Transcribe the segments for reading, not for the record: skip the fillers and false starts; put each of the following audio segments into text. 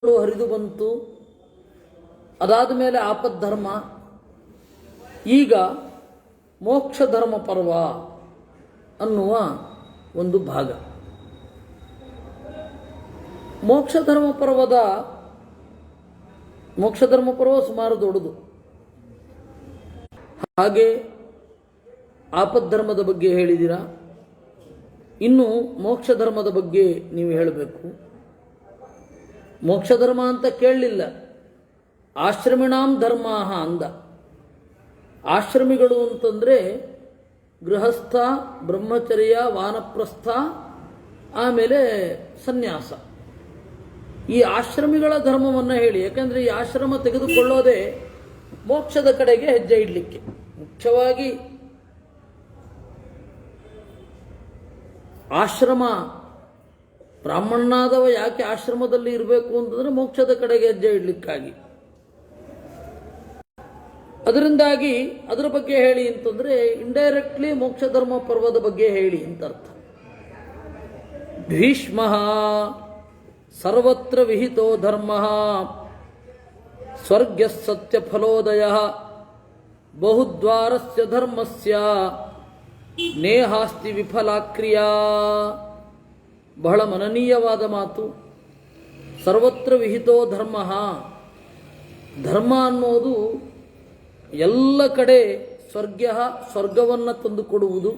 ಹರಿದು ಬಂತು. ಅದಾದ ಮೇಲೆ ಆಪದ್ಧರ್ಮ, ಈಗ ಮೋಕ್ಷ ಧರ್ಮ ಪರ್ವ ಅನ್ನುವ ಒಂದು ಭಾಗ. ಮೋಕ್ಷ ಧರ್ಮ ಪರ್ವ ಸುಮಾರು ದೊಡ್ಡದು. ಹಾಗೆ ಆಪದ್ಧರ್ಮದ ಬಗ್ಗೆ ಹೇಳಿದ್ದೀರಾ, ಇನ್ನು ಮೋಕ್ಷ ಧರ್ಮದ ಬಗ್ಗೆ ನೀವು ಹೇಳಬೇಕು. ಮೋಕ್ಷ ಧರ್ಮ ಅಂತ ಕೇಳಲಿಲ್ಲ, ಆಶ್ರಮಿಣಾಂ ಧರ್ಮಾಹ ಅಂದ. ಆಶ್ರಮಿಗಳು ಅಂತಂದರೆ ಗೃಹಸ್ಥ, ಬ್ರಹ್ಮಚರ್ಯ, ವಾನಪ್ರಸ್ಥ, ಆಮೇಲೆ ಸನ್ಯಾಸ. ಈ ಆಶ್ರಮಿಗಳ ಧರ್ಮವನ್ನು ಹೇಳಿ, ಯಾಕಂದರೆ ಈ ಆಶ್ರಮ ತೆಗೆದುಕೊಳ್ಳೋದೇ ಮೋಕ್ಷದ ಕಡೆಗೆ ಹೆಜ್ಜೆ ಇಡಲಿಕ್ಕೆ. ಮುಖ್ಯವಾಗಿ ಆಶ್ರಮ, ಬ್ರಾಹ್ಮಣನಾದವ ಯಾಕೆ ಆಶ್ರಮದಲ್ಲಿ ಇರಬೇಕು ಅಂತಂದರೆ ಮೋಕ್ಷದ ಕಡೆಗೆ ಹೆಜ್ಜೆ ಇಡಲಿಕ್ಕಾಗಿ. ಅದರಿಂದಾಗಿ ಅದರ ಬಗ್ಗೆ ಹೇಳಿ ಅಂತಂದರೆ ಇಂಡೈರೆಕ್ಟ್ಲಿ ಮೋಕ್ಷ ಧರ್ಮ ಪರ್ವದ ಬಗ್ಗೆ ಹೇಳಿ ಅಂತ ಅರ್ಥ. ಭೀಷ್ಮ ಸರ್ವತ್ರ ವಿಹಿತೋ ಧರ್ಮ ಸ್ವರ್ಗ ಸತ್ಯ ಫಲೋದಯ ಬಹುದ್ವಾರಸ್ಯ ಧರ್ಮಸ್ಯ ನೇಹಾಸ್ತಿ ವಿಫಲಾಕ್ರಿಯಾ. ಬಹಳ ಮನನೀಯವಾದ ಮಾತು. ಸರ್ವತ್ರ ವಿಹಿತೋ ಧರ್ಮ, ಧರ್ಮ ಅನ್ನೋದು ಎಲ್ಲ ಕಡೆ ಸ್ವರ್ಗವನ್ನು ತಂದುಕೊಡುವುದು.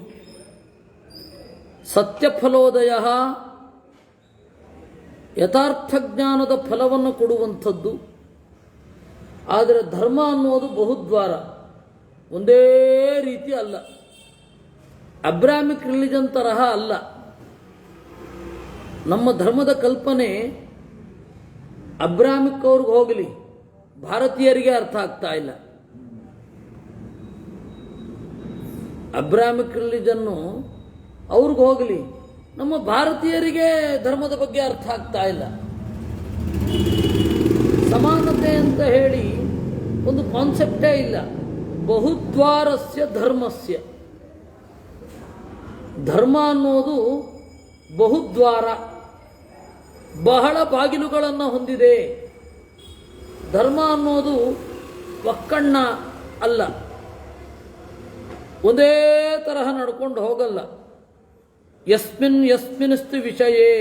ಸತ್ಯಫಲೋದಯ, ಯಥಾರ್ಥ ಜ್ಞಾನದ ಫಲವನ್ನು ಕೊಡುವಂಥದ್ದು. ಆದರೆ ಧರ್ಮ ಅನ್ನೋದು ಬಹುದ್ವಾರ, ಒಂದೇ ರೀತಿ ಅಲ್ಲ. ಅಬ್ರಾಮಿಕ್ ರಿಲಿಜನ್ ತರಹ ಅಲ್ಲ. ನಮ್ಮ ಧರ್ಮದ ಕಲ್ಪನೆ ಅಬ್ರಾಮಿಕ್ ಅವ್ರಿಗೆ ಹೋಗಲಿ, ಭಾರತೀಯರಿಗೆ ಅರ್ಥ ಆಗ್ತಾ ಇಲ್ಲ. ಅಬ್ರಾಮಿಕ್ ರಿಲಿಜನ್ನು ಅವ್ರಿಗೆ ಹೋಗಲಿ, ನಮ್ಮ ಭಾರತೀಯರಿಗೆ ಧರ್ಮದ ಬಗ್ಗೆ ಅರ್ಥ ಆಗ್ತಾ ಇಲ್ಲ. ಸಮಾನತೆ ಅಂತ ಹೇಳಿ ಒಂದು ಕಾನ್ಸೆಪ್ಟೇ ಇಲ್ಲ. ಬಹುದ್ವಾರಸ್ಯ ಧರ್ಮಸ್ಯ, ಧರ್ಮ ಅನ್ನೋದು ಬಹುದ್ವಾರ, ಬಹಳ ಬಾಗಿಲುಗಳನ್ನು ಹೊಂದಿದೆ. ಧರ್ಮ ಅನ್ನೋದು ಒಕ್ಕಣ್ಣ ಅಲ್ಲ, ಒಂದೇ ತರಹ ನಡ್ಕೊಂಡು ಹೋಗಲ್ಲ. ಯಸ್ಮಿನ್ಸ್ತು ವಿಷಯೇ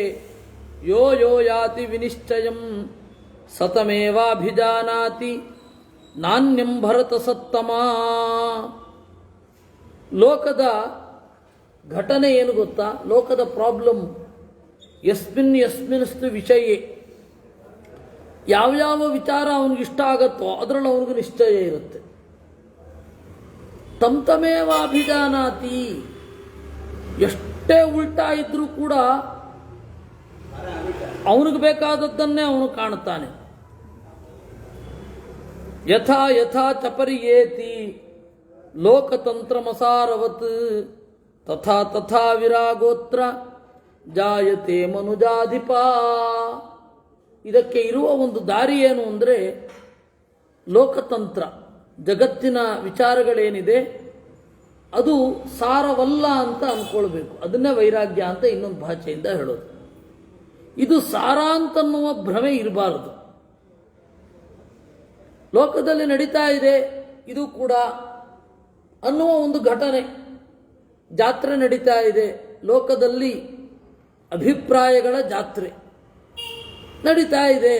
ಯೋ ಯೋ ಯಾತಿ ವಿನಿಶ್ಚಯಂ ಸತಮೇವಾಭಿಜಾನಾತಿ ನಾಣ್ಯಂ ಭರತ ಸತ್ತಮ. ಲೋಕದ ಘಟನೆ ಏನು ಗೊತ್ತಾ? ಲೋಕದ ಪ್ರಾಬ್ಲಮ್ ಯಸ್ಮಿನ್ಸ್ತು ವಿಷಯೇ, ಯಾವ್ಯಾವ ವಿಚಾರ ಅವನಿಗಿಷ್ಟ ಆಗತ್ತೋ ಅದರಲ್ಲಿ ಅವನಿಗೆ ನಿಶ್ಚಯ ಇರುತ್ತೆ. ತಮೇವಾಭಿಜಾನಾತಿ, ಎಷ್ಟೇ ಉಲ್ಟಾ ಇದ್ರೂ ಕೂಡ ಅವನಿಗೆ ಬೇಕಾದದ್ದನ್ನೇ ಅವನು ಕಾಣುತ್ತಾನೆ. ಯಥಾ ಯಥಾ ಚಪರಿಯೇತಿ ಲೋಕತಂತ್ರಮಸಾರವತ್ ತಥಾ ತಥಾ ವಿರಾಗೋತ್ರ ಜಾಯತೆ ಮನುಜಾಧಿಪ. ಇದಕ್ಕೆ ಇರುವ ಒಂದು ದಾರಿ ಏನು ಅಂದರೆ, ಲೋಕತಂತ್ರ, ಜಗತ್ತಿನ ವಿಚಾರಗಳೇನಿದೆ ಅದು ಸಾರವಲ್ಲ ಅಂತ ಅಂದ್ಕೊಳ್ಬೇಕು. ಅದನ್ನೇ ವೈರಾಗ್ಯ ಅಂತ ಇನ್ನೊಂದು ಭಾಷೆಯಿಂದ ಹೇಳೋದು. ಇದು ಸಾರ ಅಂತನ್ನುವ ಭ್ರಮೆ ಇರಬಾರದು. ಲೋಕದಲ್ಲಿ ನಡೀತಾ ಇದೆ ಇದು ಕೂಡ ಅನ್ನುವ ಒಂದು ಘಟನೆ, ಜಾತ್ರೆ ನಡೀತಾ ಇದೆ, ಲೋಕದಲ್ಲಿ ಅಭಿಪ್ರಾಯಗಳ ಜಾತ್ರೆ ನಡೀತಾ ಇದೆ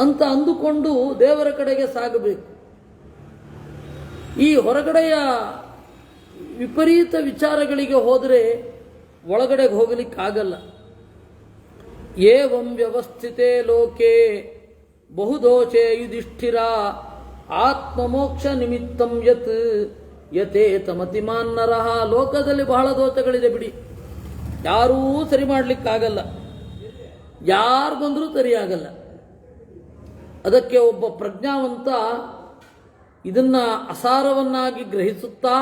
ಅಂತ ಅಂದುಕೊಂಡು ದೇವರ ಕಡೆಗೆ ಸಾಗಬೇಕು. ಈ ಹೊರಗಡೆಯ ವಿಪರೀತ ವಿಚಾರಗಳಿಗೆ ಹೋದರೆ ಒಳಗಡೆಗೆ ಹೋಗಲಿಕ್ಕಾಗಲ್ಲ. ಏವಂ ವ್ಯವಸ್ಥಿತೇ ಲೋಕೆ ಬಹುದೋಷೇ ಯುಧಿಷ್ಠಿರ ಆತ್ಮಮೋಕ್ಷ ನಿಮಿತ್ತಂ ಯತ್ ಯಥೇತಮತಿಮಾನ್ ನರಃ. ಲೋಕದಲ್ಲಿ ಬಹಳ ದೋಷಗಳಿದೆ ಬಿಡಿ, ಯಾರೂ ಸರಿ ಮಾಡಲಿಕ್ಕಾಗಲ್ಲ, ಯಾರು ಬಂದರೂ ಸರಿಯಾಗಲ್ಲ. ಅದಕ್ಕೆ ಒಬ್ಬ ಪ್ರಜ್ಞಾವಂತ ಇದನ್ನ ಅಸಾರವನ್ನಾಗಿ ಗ್ರಹಿಸುತ್ತಾ,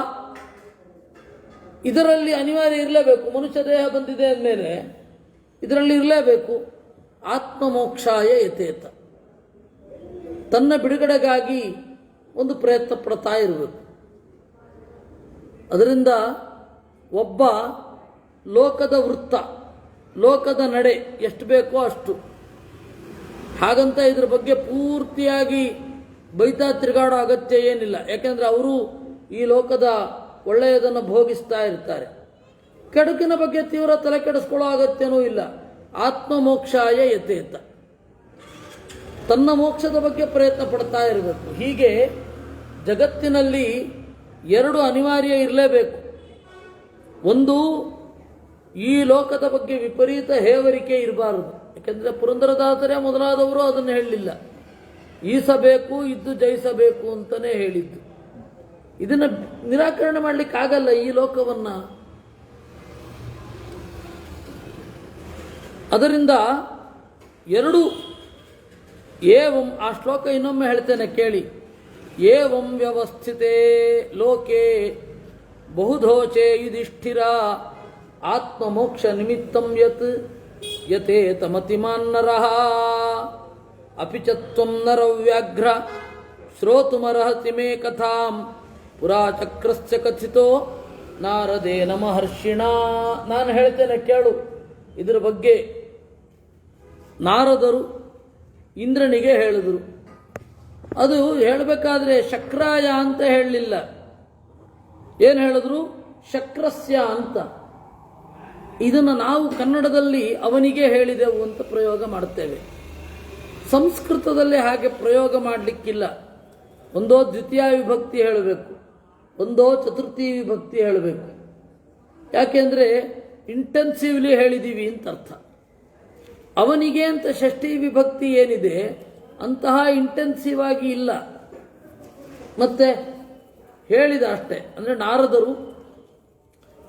ಇದರಲ್ಲಿ ಅನಿವಾರ್ಯ ಇರಲೇಬೇಕು, ಮನುಷ್ಯ ದೇಹ ಬಂದಿದೆ ಅಂದಮೇಲೆ ಇದರಲ್ಲಿ ಇರಲೇಬೇಕು. ಆತ್ಮಮೋಕ್ಷಾಯ ಯಥೇತ, ತನ್ನ ಬಿಡುಗಡೆಗಾಗಿ ಒಂದು ಪ್ರಯತ್ನ ಪಡ್ತಾ ಇರಬೇಕು. ಅದರಿಂದ ಒಬ್ಬ ಲೋಕದ ವೃತ್ತ, ಲೋಕದ ನಡೆ ಎಷ್ಟು ಬೇಕೋ ಅಷ್ಟು, ಹಾಗಂತ ಇದ್ರ ಬಗ್ಗೆ ಪೂರ್ತಿಯಾಗಿ ಬೈತಾ ತಿರುಗಾಡೋ ಅಗತ್ಯ ಏನಿಲ್ಲ. ಯಾಕೆಂದರೆ ಅವರು ಈ ಲೋಕದ ಒಳ್ಳೆಯದನ್ನು ಭೋಗಿಸ್ತಾ ಇರ್ತಾರೆ. ಕೆಡುಕಿನ ಬಗ್ಗೆ ತೀವ್ರ ತಲೆ ಕೆಡಿಸ್ಕೊಳ್ಳೋ ಅಗತ್ಯನೂ ಇಲ್ಲ. ಆತ್ಮಮೋಕ್ಷಾಯ ಯಥೇತ, ತನ್ನ ಮೋಕ್ಷದ ಬಗ್ಗೆ ಪ್ರಯತ್ನ ಪಡ್ತಾ ಇರಬೇಕು. ಹೀಗೆ ಜಗತ್ತಿನಲ್ಲಿ ಎರಡು ಅನಿವಾರ್ಯ ಇರಲೇಬೇಕು. ಒಂದು, ಈ ಲೋಕದ ಬಗ್ಗೆ ವಿಪರೀತ ಹೇವರಿಕೆ ಇರಬಾರದು. ಯಾಕೆಂದರೆ ಪುರಂದರದಾಸರೇ ಮೊದಲಾದವರು ಅದನ್ನು ಹೇಳಲಿಲ್ಲ. ಈಸಬೇಕು, ಇದ್ದು ಜಯಿಸಬೇಕು ಅಂತಲೇ ಹೇಳಿದ್ದು. ಇದನ್ನು ನಿರಾಕರಣೆ ಮಾಡಲಿಕ್ಕಾಗಲ್ಲ ಈ ಲೋಕವನ್ನು. ಅದರಿಂದ ಎರಡು ಏವಂ, ಆ ಶ್ಲೋಕ ಇನ್ನೊಮ್ಮೆ ಹೇಳ್ತೇನೆ ಕೇಳಿ. ಏವಂ ವ್ಯವಸ್ಥಿತೇ ಲೋಕೆ ಬಹುಧೋಚೆ ಯುಧಿಷ್ಠಿರ ಆತ್ಮಮೋಕ್ಷ ನಿಮಿತ್ತಂ ಯತ್ ಯಥೇತಮತಿಮಾನ್ ನರಃ ಅಪಿ ಚ ತ್ವಂ ನರವ್ಯಾಘ್ರ ಶ್ರೋತುಮರ್ಹಸಿ ಮೇ ಕಥಾಂ ಪುರಾ ಚಕ್ರಸ್ಯ ಕಥಿತೋ ನಾರದೇನ ಮಹರ್ಷಿಣ. ನಾನು ಹೇಳ್ತೇನೆ ಕೇಳು. ಇದರ ಬಗ್ಗೆ ನಾರದರು ಇಂದ್ರನಿಗೆ ಹೇಳಿದರು. ಅದು ಹೇಳಬೇಕಾದ್ರೆ ಶಕ್ರಾಯ ಅಂತ ಹೇಳಲಿಲ್ಲ. ಏನು ಹೇಳಿದ್ರು? ಶಕ್ರಸ್ಯ ಅಂತ. ಇದನ್ನು ನಾವು ಕನ್ನಡದಲ್ಲಿ ಅವನಿಗೆ ಹೇಳಿದೆವು ಅಂತ ಪ್ರಯೋಗ ಮಾಡ್ತೇವೆ. ಸಂಸ್ಕೃತದಲ್ಲಿ ಹಾಗೆ ಪ್ರಯೋಗ ಮಾಡಲಿಕ್ಕಿಲ್ಲ. ಒಂದೋ ದ್ವಿತೀಯ ವಿಭಕ್ತಿ ಹೇಳಬೇಕು, ಒಂದೋ ಚತುರ್ಥಿ ವಿಭಕ್ತಿ ಹೇಳಬೇಕು. ಯಾಕೆಂದರೆ ಇಂಟೆನ್ಸಿವ್ಲಿ ಹೇಳಿದ್ದೀವಿ ಅಂತ ಅರ್ಥ. ಅವನಿಗೆ ಅಂತ ಷಷ್ಠಿ ವಿಭಕ್ತಿ ಏನಿದೆ ಅಂತಹ ಇಂಟೆನ್ಸಿವ್ ಆಗಿ ಇಲ್ಲ. ಮತ್ತೆ ಹೇಳಿದ ಅಷ್ಟೇ. ಅಂದರೆ ನಾರದರು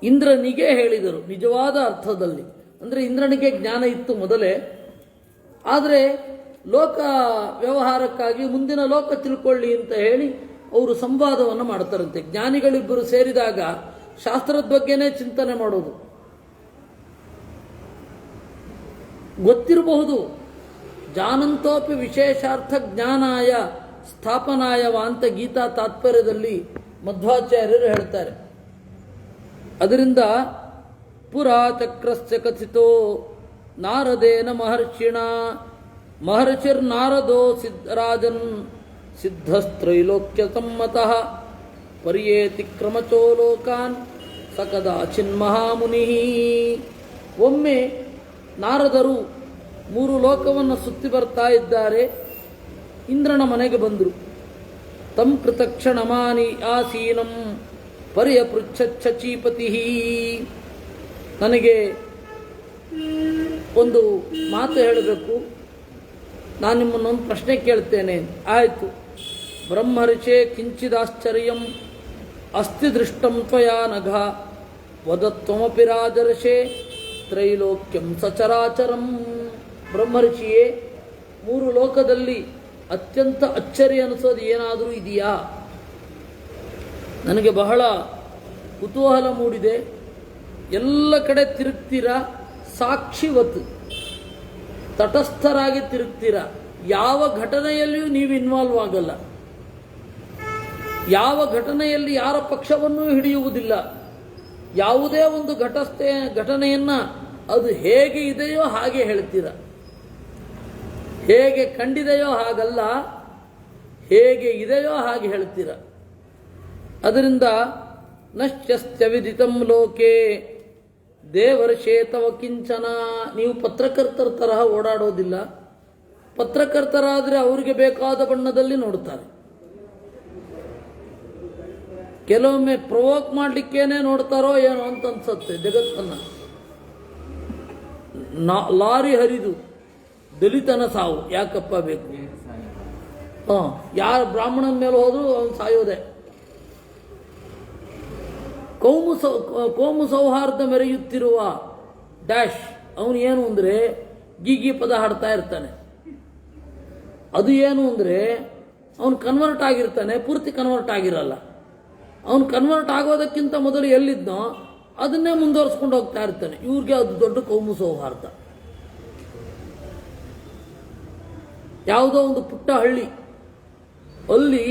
ಇಂದ್ರನಿಗೆ ಹೇಳಿದರು ನಿಜವಾದ ಅರ್ಥದಲ್ಲಿ. ಅಂದರೆ ಇಂದ್ರನಿಗೆ ಜ್ಞಾನ ಇತ್ತು ಮೊದಲೇ, ಆದರೆ ಲೋಕ ವ್ಯವಹಾರಕ್ಕಾಗಿ ಮುಂದಿನ ಲೋಕ ತಿಳ್ಕೊಳ್ಳಿ ಅಂತ ಹೇಳಿ ಅವರು ಸಂವಾದವನ್ನು ಮಾಡ್ತಾರಂತೆ. ಜ್ಞಾನಿಗಳಿಬ್ಬರು ಸೇರಿದಾಗ ಶಾಸ್ತ್ರದ ಬಗ್ಗೆನೇ ಚಿಂತನೆ ಮಾಡೋದು. ಗೊತ್ತಿರಬಹುದು, ಜಾನಂತೋಪಿ ವಿಶೇಷಾರ್ಥ ಜ್ಞಾನಾಯ ಸ್ಥಾಪನಾಯವ ಅಂತ ಗೀತಾ ತಾತ್ಪರ್ಯದಲ್ಲಿ ಮಧ್ವಾಚಾರ್ಯರು ಹೇಳ್ತಾರೆ. ಅದರಿಂದ ಪುರಾ ಚಕ್ರಸ್ಯ ಕಥಿತೋ ನಾರದೇನ ಮಹರ್ಷಿಣ ಮಹರ್ಷಿರ್ನಾರದೋ ಸಿದ್ಧರಾಜನ್ ಸಿದ್ಧಸ್ತ್ರೈಲೋಕ್ಯ ಸಮ್ಮತಃ ಪರ್ಯೇತಿ ಕ್ರಮಚೋ ಲೋಕಾನ್ ಸಕದಾಚಿನ್ ಮಹಾಮುನಿ. ಒಮ್ಮೆ ನಾರದರು 3 ಲೋಕವನ್ನು ಸುತ್ತಿ ಬರ್ತಾ ಇದ್ದಾರೆ. ಇಂದ್ರನ ಮನೆಗೆ ಬಂದರು. ತಂ ಕೃತಕ್ಷಣಮಾನಿ ಆಸೀನಂ ಪರ್ಯಪೃಚ್ಛಚೀಪತಿ. ನನಗೆ ಒಂದು ಮಾತು ಹೇಳಬೇಕು, ನಾನು ನಿಮ್ಮನ್ನೊಂದು ಪ್ರಶ್ನೆ ಕೇಳ್ತೇನೆ. ಆಯಿತು. ಬ್ರಹ್ಮರ್ಷೇ ಕಿಂಚಿದಾಶ್ಚರ್ಯಂ ಅಸ್ತಿ ದೃಷ್ಟಂ ತ್ವಯಾ ನಘ ವದತ್ವಮಪಿ ರಾಜರ್ಷೇ ತ್ರೈಲೋಕ್ಯಂ ಸಚರಾಚರಂ. ಬ್ರಹ್ಮರ್ಷಿಯೇ, 3 ಲೋಕದಲ್ಲಿ ಅತ್ಯಂತ ಅಚ್ಚರಿ ಅನಿಸೋದು ಏನಾದರೂ ಇದೆಯಾ? ನನಗೆ ಬಹಳ ಕುತೂಹಲ ಮೂಡಿದೆ. ಎಲ್ಲ ಕಡೆ ತಿರುಗ್ತೀರಾ, ಸಾಕ್ಷಿವತ್ ತಟಸ್ಥರಾಗಿ ತಿರುಗ್ತೀರಾ. ಯಾವ ಘಟನೆಯಲ್ಲಿಯೂ ನೀವು ಇನ್ವಾಲ್ವ್ ಆಗಲ್ಲ. ಯಾವ ಘಟನೆಯಲ್ಲಿ ಯಾರ ಪಕ್ಷವನ್ನೂ ಹಿಡಿಯುವುದಿಲ್ಲ. ಯಾವುದೇ ಒಂದು ಘಟನೆಯನ್ನ ಅದು ಹೇಗೆ ಇದೆಯೋ ಹಾಗೆ ಹೇಳ್ತೀರ. ಹೇಗೆ ಕಂಡಿದೆಯೋ ಹಾಗಲ್ಲ, ಹೇಗೆ ಇದೆಯೋ ಹಾಗೆ ಹೇಳ್ತೀರ. ಅದರಿಂದ ನಶ್ಯಸ್ತ್ಯ ವಿದಿತಂ ಲೋಕೆ ದೇವರ್ಷೇತವ ಕಿಂಚನ. ನೀವು ಪತ್ರಕರ್ತರ ತರಹ ಓಡಾಡೋದಿಲ್ಲ. ಪತ್ರಕರ್ತರಾದರೆ ಅವರಿಗೆ ಬೇಕಾದ ಬಣ್ಣದಲ್ಲಿ ನೋಡ್ತಾರೆ. ಕೆಲವೊಮ್ಮೆ ಪ್ರವೋಕ್ ಮಾಡಲಿಕ್ಕೇನೆ ನೋಡ್ತಾರೋ ಏನೋ ಅಂತ ಅನ್ಸುತ್ತೆ ಜಗತ್ತನ್ನ. ಲಾರಿ ಹರಿದು ದಲಿತನ ಸಾವು ಯಾಕಪ್ಪ ಬೇಕು? ಯಾರು ಬ್ರಾಹ್ಮಣನ ಮೇಲೆ ಹೋದ್ರು ಅವನು ಸಾಯೋದೆ. ಕೋಮು ಸೌಹಾರ್ದ ಮೆರೆಯುತ್ತಿರುವ ಡ್ಯಾಶ್ ಅವನು ಏನು ಅಂದರೆ ಗೀಗಿ ಪದ ಹಾಡ್ತಾ ಇರ್ತಾನೆ. ಅದು ಏನು ಅಂದರೆ ಅವನು ಕನ್ವರ್ಟ್ ಆಗಿರ್ತಾನೆ, ಪೂರ್ತಿ ಕನ್ವರ್ಟ್ ಆಗಿರಲ್ಲ. ಅವನು ಕನ್ವರ್ಟ್ ಆಗೋದಕ್ಕಿಂತ ಮೊದಲು ಎಲ್ಲಿದ್ನೋ ಅದನ್ನೇ ಮುಂದುವರಿಸ್ಕೊಂಡು ಹೋಗ್ತಾ ಇರ್ತಾನೆ. ಇವ್ರಿಗೆ ಅದು ದೊಡ್ಡ ಕೋಮು ಸೌಹಾರ್ದ. ಯಾವುದೋ ಒಂದು ಪುಟ್ಟ ಹಳ್ಳಿ, ಅಲ್ಲಿ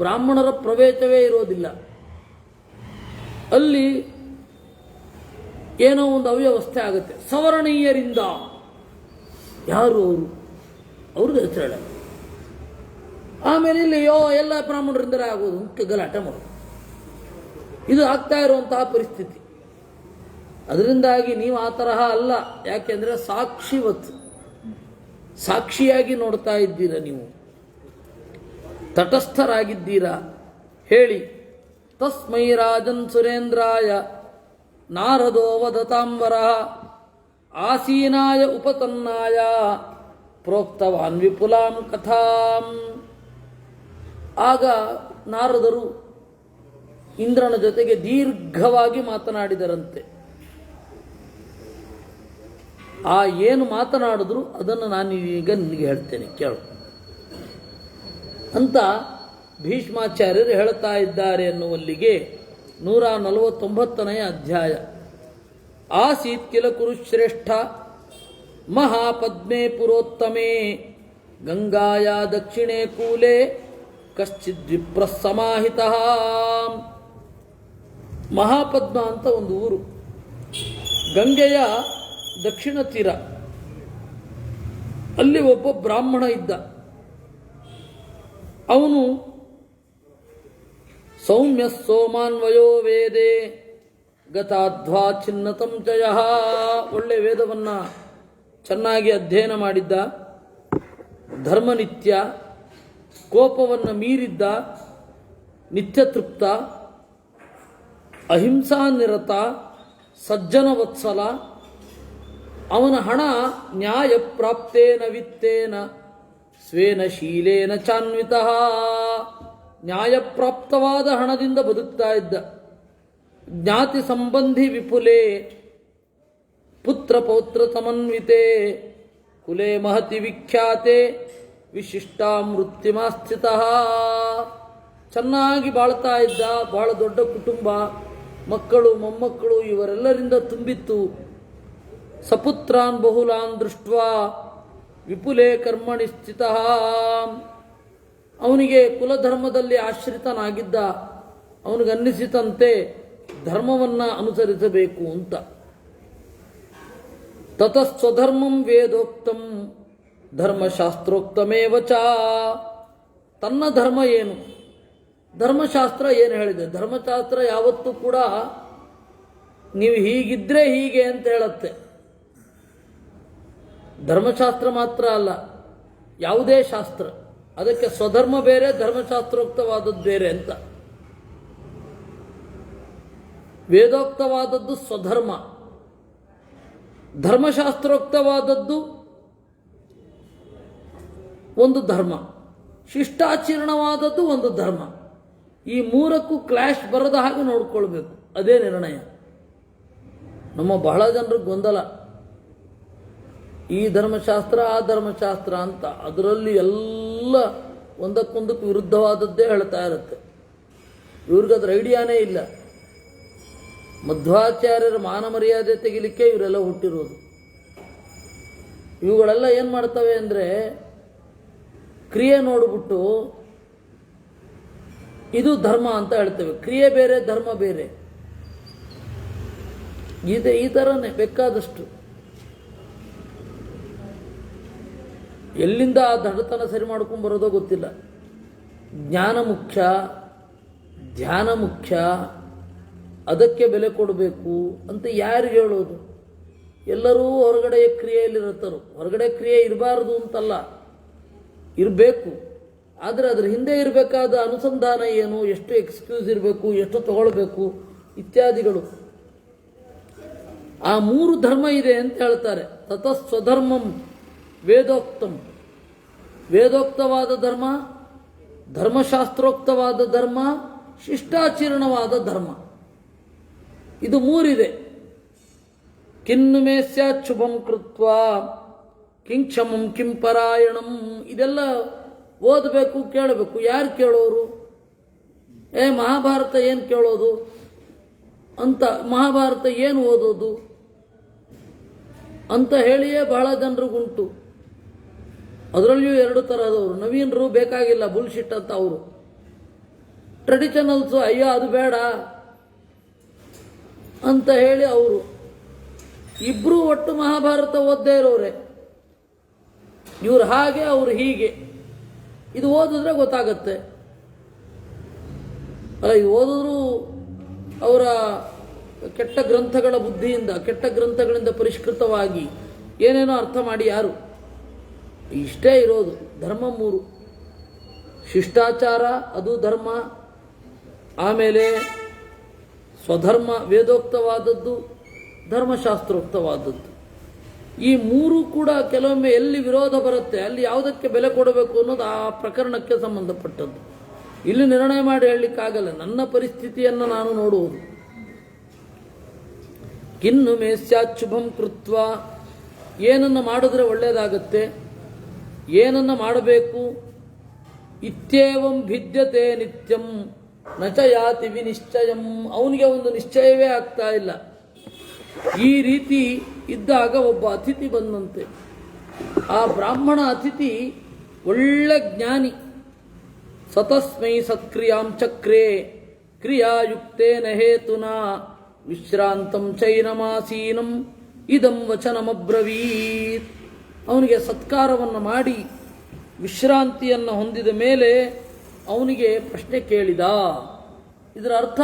ಬ್ರಾಹ್ಮಣರ ಪ್ರವೇಶವೇ ಇರೋದಿಲ್ಲ. ಅಲ್ಲಿ ಏನೋ ಒಂದು ಅವ್ಯವಸ್ಥೆ ಆಗುತ್ತೆ. ಸವರ್ಣೀಯರಿಂದ ಯಾರು ಅವರು? ಅವ್ರಿಗೆ ಹೆಸರು ಹೇಳ. ಆಮೇಲೆ ಇಲ್ಲಿ ಎಲ್ಲ ಬ್ರಾಹ್ಮಣರಿಂದಲೇ ಆಗೋದು ಅಂತ ಗಲಾಟೆ ಮಾಡೋದು. ಇದು ಆಗ್ತಾ ಇರುವಂತಹ ಪರಿಸ್ಥಿತಿ. ಅದರಿಂದಾಗಿ ನೀವು ಆ ತರಹ ಅಲ್ಲ. ಯಾಕೆಂದರೆ ಸಾಕ್ಷಿಯಾಗಿ ನೋಡ್ತಾ ಇದ್ದೀರಾ, ನೀವು ತಟಸ್ಥರಾಗಿದ್ದೀರಾ. ಹೇಳಿ. ತಸ್ಮೈ ರಾಜನ್ ಸುರೇಂದ್ರಾಯ ನಾರದೋ ವದತಾಂಬರ ಆಸೀನಾಯ ಉಪತನ್ನಾಯ ಪ್ರೋಕ್ತವಾನ್ ವಿಪುಲಾಂ ಕಥಾಂ. ಆಗ ನಾರದರು ಇಂದ್ರನ ಜೊತೆಗೆ ದೀರ್ಘವಾಗಿ ಮಾತನಾಡಿದರಂತೆ. ಆ ಏನು ಮಾತನಾಡಿದ್ರು ಅದನ್ನು ನಾನು ಈಗ ನಿನಗೆ ಹೇಳ್ತೇನೆ, ಕೇಳು ಅಂತ ಭೀಷ್ಮಾಚಾರ್ಯರು ಹೇಳ್ತಾ ಇದ್ದಾರೆ ಎನ್ನುವಲ್ಲಿಗೆ 149ನೇ ಅಧ್ಯಾಯ. ಆಸೀತ್ ಕಿಲ ಕುರುಶ್ರೇಷ್ಠ ಮಹಾಪದ್ಮೆ ಪುರೋತ್ತಮೆ ಗಂಗಾಯ ದಕ್ಷಿಣೇ ಕೂಲೆ ಕಶ್ಚಿದ್ ವಿಪ್ರಸಮಾಹಿತ. ಮಹಾಪದ್ಮ ಅಂತ ಒಂದು ಊರು, ಗಂಗೆಯ ದಕ್ಷಿಣ ತೀರ. ಅಲ್ಲಿ ಒಬ್ಬ ಬ್ರಾಹ್ಮಣ ಇದ್ದ. ಅವನು ಸೌಮ್ಯ ಸೋಮಾನ್ವಯೋ ವೇದೆ ಗತಾಧ್ವಾ ಚಿನ್ನತಂ ಜಯ. ಒಳ್ಳೆ ವೇದವನ್ನು ಚೆನ್ನಾಗಿ ಅಧ್ಯಯನ ಮಾಡಿದ್ದ, ಧರ್ಮನಿತ್ಯ, ಕೋಪವನ್ನು ಮೀರಿದ್ದ, ನಿತ್ಯ ತೃಪ್ತ, ಅಹಿಂಸಾ ನಿರತ, ಸಜ್ಜನ ವತ್ಸಲ. ಅವನ ಹಣ ನ್ಯಾಯ ಪ್ರಾಪ್ತೇನ ವಿತ್ತೇನ ಸ್ವೇನ ಶೀಲೇನ ಚಾನ್ವಿತ. ನ್ಯಾಯಪ್ರಾಪ್ತವಾದ ಹಣದಿಂದ ಬದುಕ್ತಾ ಇದ್ದ. ಜ್ಞಾತಿ ಸಂಬಂಧಿ ವಿಪುಲೆ ಪುತ್ರ ಪೌತ್ರ ಸಮನ್ವಿತೆ ಕುಲೆ ಮಹತಿ ವಿಖ್ಯಾತೆ ವಿಶಿಷ್ಟಾಮೃತ್ಯುಮಾಸ್ಥಿತ. ಚೆನ್ನಾಗಿ ಬಾಳ್ತಾ ಇದ್ದ. ಬಹಳ ದೊಡ್ಡ ಕುಟುಂಬ, ಮಕ್ಕಳು ಮೊಮ್ಮಕ್ಕಳು ಇವರೆಲ್ಲರಿಂದ ತುಂಬಿತ್ತು. ಸಪುತ್ರಾನ್ ಬಹುಲಾನ್ ದೃಷ್ಟ್ವಾ ವಿಪುಲೆ ಕರ್ಮಣಿ ಸ್ಥಿತ. ಅವನಿಗೆ ಕುಲಧರ್ಮದಲ್ಲಿ ಆಶ್ರಿತನಾಗಿದ್ದ. ಅವನಿಗನ್ನಿಸಿತಂತೆ ಧರ್ಮವನ್ನು ಅನುಸರಿಸಬೇಕು ಅಂತ. ತತಸ್ವಧರ್ಮಂ ವೇದೋಕ್ತಂ ಧರ್ಮಶಾಸ್ತ್ರೋಕ್ತಮೇವ ಚ. ತನ್ನ ಧರ್ಮ ಏನು, ಧರ್ಮಶಾಸ್ತ್ರ ಏನು ಹೇಳಿದೆ. ಧರ್ಮಶಾಸ್ತ್ರ ಯಾವತ್ತೂ ಕೂಡ ನೀವು ಹೀಗಿದ್ರೆ ಹೀಗೆ ಅಂತ ಹೇಳುತ್ತೆ. ಧರ್ಮಶಾಸ್ತ್ರ ಮಾತ್ರ ಅಲ್ಲ, ಯಾವುದೇ ಶಾಸ್ತ್ರ. ಅದಕ್ಕೆ ಸ್ವಧರ್ಮ ಬೇರೆ, ಧರ್ಮಶಾಸ್ತ್ರೋಕ್ತವಾದದ್ದು ಬೇರೆ ಅಂತ. ವೇದೋಕ್ತವಾದದ್ದು ಸ್ವಧರ್ಮ, ಧರ್ಮಶಾಸ್ತ್ರೋಕ್ತವಾದದ್ದು ಒಂದು ಧರ್ಮ, ಶಿಷ್ಟಾಚರಣವಾದದ್ದು ಒಂದು ಧರ್ಮ. ಈ ಮೂರಕ್ಕೂ ಕ್ಲಾಶ್ ಬರದ ಹಾಗೆ ನೋಡ್ಕೊಳ್ಬೇಕು. ಅದೇ ನಿರ್ಣಯ. ನಮ್ಮ ಬಹಳ ಜನರಿಗೆ ಗೊಂದಲ, ಈ ಧರ್ಮಶಾಸ್ತ್ರ ಆ ಧರ್ಮಶಾಸ್ತ್ರ ಅಂತ. ಅದರಲ್ಲಿ ಎಲ್ಲ ಒಂದಕ್ಕೊಂದಕ್ಕೆ ವಿರುದ್ಧವಾದದ್ದೇ ಹೇಳ್ತಾ ಇರುತ್ತೆ. ಇವ್ರಿಗದ್ರ ಐಡಿಯಾನೇ ಇಲ್ಲ. ಮಧ್ವಾಚಾರ್ಯರ ಮಾನ ಮರ್ಯಾದೆ ತೆಗಿಲಿಕ್ಕೆ ಇವರೆಲ್ಲ ಹುಟ್ಟಿರೋದು. ಇವುಗಳೆಲ್ಲ ಏನು ಮಾಡ್ತವೆ ಅಂದರೆ, ಕ್ರಿಯೆ ನೋಡಿಬಿಟ್ಟು ಇದು ಧರ್ಮ ಅಂತ ಹೇಳ್ತೇವೆ. ಕ್ರಿಯೆ ಬೇರೆ, ಧರ್ಮ ಬೇರೆ. ಇದೆ ಈ ಥರನೇ ಬೇಕಾದಷ್ಟು. ಎಲ್ಲಿಂದ ಆ ದಡತನ ಸರಿ ಮಾಡ್ಕೊಂಡು ಬರೋದೋ ಗೊತ್ತಿಲ್ಲ. ಜ್ಞಾನ ಮುಖ್ಯ, ಧ್ಯಾನ ಮುಖ್ಯ, ಅದಕ್ಕೆ ಬೆಲೆ ಕೊಡಬೇಕು ಅಂತ ಯಾರಿಗೆ ಹೇಳೋದು? ಎಲ್ಲರೂ ಹೊರಗಡೆ ಕ್ರಿಯೆಯಲ್ಲಿರುತ್ತರು. ಹೊರಗಡೆ ಕ್ರಿಯೆ ಇರಬಾರದು ಅಂತಲ್ಲ, ಇರಬೇಕು. ಆದರೆ ಅದರ ಹಿಂದೆ ಇರಬೇಕಾದ ಅನುಸಂಧಾನ ಏನು, ಎಷ್ಟು ಎಕ್ಸ್ಕ್ಯೂಸ್ ಇರಬೇಕು, ಎಷ್ಟು ತಗೊಳ್ಬೇಕು ಇತ್ಯಾದಿಗಳು. ಆ ಮೂರು ಧರ್ಮ ಇದೆ ಅಂತ ಹೇಳ್ತಾರೆ. ತತಃ ಸ್ವಧರ್ಮಂ ವೇದೋಕ್ತಂ. ವೇದೋಕ್ತವಾದ ಧರ್ಮ, ಧರ್ಮಶಾಸ್ತ್ರೋಕ್ತವಾದ ಧರ್ಮ, ಶಿಷ್ಟಾಚರಣವಾದ ಧರ್ಮ. ಇದು ಮೂರಿದೆ. ಕಿನ್ನು ಮೇ ಸ್ಯಾತ್ ಶುಭಂ ಕೃತ್ವ ಕಿಂಕ್ಷಮಂ ಕಿಂಪರಾಯಣಂ. ಇದೆಲ್ಲ ಓದಬೇಕು, ಕೇಳಬೇಕು. ಯಾರು ಕೇಳೋರು? ಮಹಾಭಾರತ ಏನು ಕೇಳೋದು ಅಂತ, ಮಹಾಭಾರತ ಏನು ಓದೋದು ಅಂತ ಹೇಳಿಯೇ ಬಹಳ ಜನರಿಗುಂಟು. ಅದರಲ್ಲಿಯೂ ಎರಡು ತರಹದವರು. ನವೀನರು ಬೇಕಾಗಿಲ್ಲ, ಬುಲ್ಶಿಟ್ ಅಂತ ಅವರು. ಟ್ರೆಡಿಷನಲ್ಸು ಅಯ್ಯೋ ಅದು ಬೇಡ ಅಂತ ಹೇಳಿ ಅವರು. ಇಬ್ಬರೂ ಒಟ್ಟು ಮಹಾಭಾರತ ಓದ್ದೇ ಇರೋರೆ. ಇವ್ರು ಹಾಗೆ ಅವರು ಹೀಗೆ. ಇದು ಓದಿದ್ರೆ ಗೊತ್ತಾಗತ್ತೆ ಅಲ್ಲ. ಇದು ಓದಿದ್ರು ಅವರ ಕೆಟ್ಟ ಗ್ರಂಥಗಳ ಬುದ್ಧಿಯಿಂದ, ಕೆಟ್ಟ ಗ್ರಂಥಗಳಿಂದ ಪರಿಷ್ಕೃತವಾಗಿ ಏನೇನೋ ಅರ್ಥ ಮಾಡಿ ಯಾರು. ಇಷ್ಟೇ ಇರೋದು ಧರ್ಮ. 3 ಶಿಷ್ಟಾಚಾರ, ಅದು ಧರ್ಮ. ಆಮೇಲೆ ಸ್ವಧರ್ಮ, ವೇದೋಕ್ತವಾದದ್ದು, ಧರ್ಮಶಾಸ್ತ್ರೋಕ್ತವಾದದ್ದು. ಈ 3 ಕೂಡ ಕೆಲವೊಮ್ಮೆ ಎಲ್ಲಿ ವಿರೋಧ ಬರುತ್ತೆ ಅಲ್ಲಿ ಯಾವುದಕ್ಕೆ ಬೆಲೆ ಕೊಡಬೇಕು ಅನ್ನೋದು ಆ ಪ್ರಕರಣಕ್ಕೆ ಸಂಬಂಧಪಟ್ಟದ್ದು. ಇಲ್ಲಿ ನಿರ್ಣಯ ಮಾಡಿ ಹೇಳಲಿಕ್ಕಾಗಲ್ಲ. ನನ್ನ ಪರಿಸ್ಥಿತಿಯನ್ನು ನಾನು ನೋಡುವುದು. ಕಿನ್ನು ಮೇ ಸ್ಯಾತ್ ಶುಭಂ ಕೃತ್ವ, ಏನನ್ನು ಮಾಡಿದ್ರೆ ಒಳ್ಳೆಯದಾಗತ್ತೆ, ಏನನ್ನು ಮಾಡಬೇಕು. ಇತ್ಯೇವಂ ಭಿದ್ಯತೆ ನಿತ್ಯಂ ನಚ ಯಾತಿ ವಿನಿಶ್ಚಯಂ, ಅವನಿಗೆ ಒಂದು ನಿಶ್ಚಯವೇ ಆಗ್ತಾ ಇಲ್ಲ. ಈ ರೀತಿ ಇದ್ದಾಗ ಒಬ್ಬ ಅತಿಥಿ ಬಂದಂತೆ. ಆ ಬ್ರಾಹ್ಮಣ ಅತಿಥಿ ಒಳ್ಳೆ ಜ್ಞಾನಿ. ಸತಸ್ಮೈ ಸತ್ಕ್ರಿಯಾಂ ಚಕ್ರೇ ಕ್ರಿಯಾಯುಕ್ತೇನ ಹೇತುನ ವಿಶ್ರಾಂತಂ ಚೈನಮಾಸೀನಂ ಇದಂ ವಚನಮಬ್ರವೀತ್. ಅವನಿಗೆ ಸತ್ಕಾರವನ್ನು ಮಾಡಿ ವಿಶ್ರಾಂತಿಯನ್ನು ಹೊಂದಿದ ಮೇಲೆ ಅವನಿಗೆ ಪ್ರಶ್ನೆ ಕೇಳಿದ. ಇದರ ಅರ್ಥ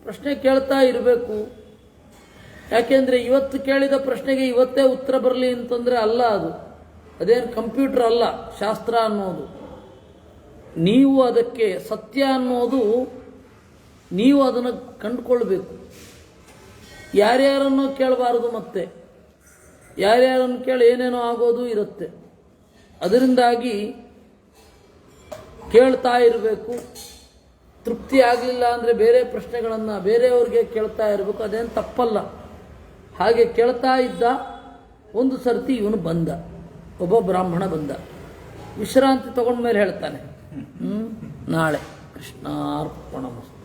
ಪ್ರಶ್ನೆ ಕೇಳ್ತಾ ಇರಬೇಕು. ಯಾಕೆಂದರೆ ಇವತ್ತು ಕೇಳಿದ ಪ್ರಶ್ನೆಗೆ ಇವತ್ತೇ ಉತ್ತರ ಬರಲಿ ಅಂತಂದರೆ ಅಲ್ಲ. ಅದೇನು ಕಂಪ್ಯೂಟರ್ ಅಲ್ಲ ಶಾಸ್ತ್ರ ಅನ್ನೋದು. ನೀವು ಅದಕ್ಕೆ ಸತ್ಯ ಅನ್ನೋದು ನೀವು ಅದನ್ನು ಕಂಡುಕೊಳ್ಬೇಕು. ಯಾರ್ಯಾರನ್ನೋ ಕೇಳಬಾರದು. ಮತ್ತೆ ಯಾರ್ಯಾರನ್ನು ಕೇಳಿ ಏನೇನೋ ಆಗೋದು ಇರುತ್ತೆ. ಅದರಿಂದಾಗಿ ಕೇಳ್ತಾ ಇರಬೇಕು. ತೃಪ್ತಿ ಆಗಲಿಲ್ಲ ಅಂದರೆ ಬೇರೆ ಪ್ರಶ್ನೆಗಳನ್ನು ಬೇರೆಯವ್ರಿಗೆ ಕೇಳ್ತಾ ಇರಬೇಕು. ಅದೇನು ತಪ್ಪಲ್ಲ. ಹಾಗೆ ಕೇಳ್ತಾ ಇದ್ದ. ಒಂದು ಸರ್ತಿ ಇವನು ಬಂದ, ಒಬ್ಬ ಬ್ರಾಹ್ಮಣ ಬಂದ. ವಿಶ್ರಾಂತಿ ತಗೊಂಡ ಮೇಲೆ ಹೇಳ್ತಾನೆ, ನಾಳೆ ಕೃಷ್ಣಾರ್ಪಣಮಸ್ತು.